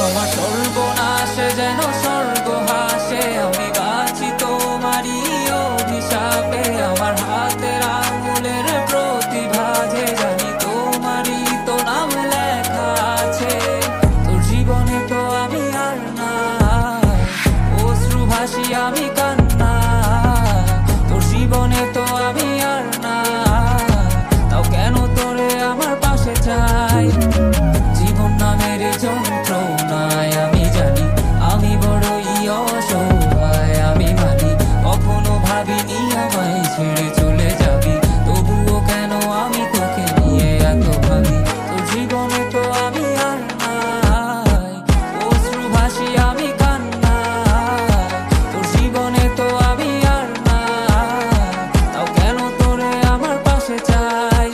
আমার সর্বনাশে যেন স্বর্গ হাসে, আমি বাঁচি তোমারই অভিশাপে। আমার হাতের আঙুলের প্রতিভা যে জানি তোমারই তো নাম লেখা আছে। তোর জীবনে তো আমি আর নাই, অশ্রু ভাসি আমি কান্না। তোর জীবনে তো আমি আর নাই, তাও কেন তোরে আমার পাশে চাই। জীবন নামের যন্ত্রণায় আমি জানি আমি বড়ই অসহায়, আমি মানি কখনো ভাবিনি আমায় ছেড়ে চলে যাবি, তবুও কেন আমি তোকে নিয়ে এত ভাবি। তোর জীবনে তো আমি আর নাই, অশ্রু ভাসি আমি কান্না। তোর জীবনে তো আমি আর নাই, তাও কেন তোরে আমার পাশে চাই।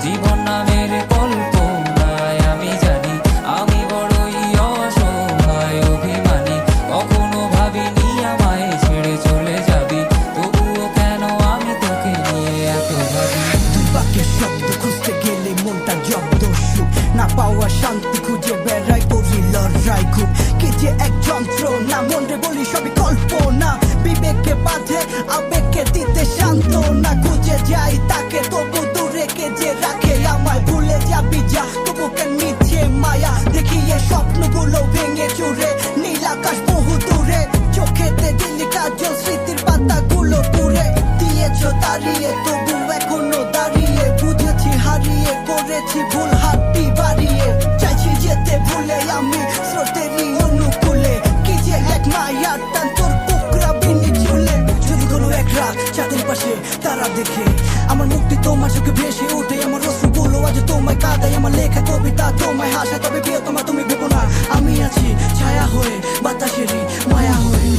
জীবন নামের কল্পনায় আমি জানি আমি বড়ই অসহায়, অভিমানী কখনো ভাবিনি আমায় ছেড়ে চলে যাবি, তবুও কেন আমি তোকে নিয়ে এত ভাবি। দুই বাক্যের শব্দ খুঁজতে গেলে মনটা জব্দ, সুখ না পাওয়া শান্তি খুঁজে বেড়াই, করি লড়াই খুব কি যে এক যন্ত্রণা। মনরে বলি সবই কল্পনা, বিবেককে বাঁধে আবেগকে দিতে সান্ত্বনা। খুঁজে যাই তাকে তবু দূরে কে যে রাখে আমায়, ভুলে যাবি যা তবু কেন মিথ্যে মায়া। দেখি এ স্বপ্নগুলো ভেঙে চুরে, নীল আকাশ বহু দূরে, চোখেতে দিলি কাজল স্মৃতির পাতাগুলো পুড়ে দিয়েছ দাঁড়িয়ে, তবু এখনো দাঁড়িয়ে। বুঝেছি হারিয়ে করেছি ভুল, হাতটি বাড়িয়ে চাইছি যেতে ভুলে আমি স্রোতেরই অনুকূলে। কি যে এক মায়ার টান তোর টুকরা বিনি চুলে, যদি কোনো এক রাত চাঁদের পাশে তারা দেখে আমার মুক্তি তোমার চোখে ভেসে ওঠে। আমার অশ্রুগুলো আজ তোমায় কাঁদাই, আমার লেখা কবিতা তোমায় হাসা। তবে প্রিয় তোমার তুমি ভেবো না আমি আছি ছায়া হয়ে, বাতাসেরই মায়া হয়ে।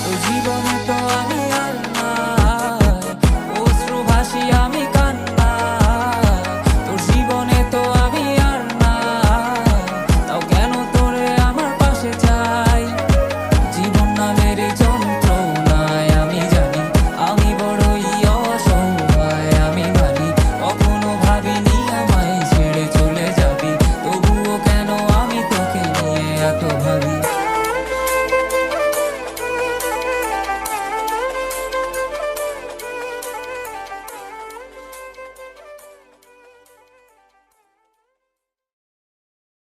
তোর জীবনে তো আমি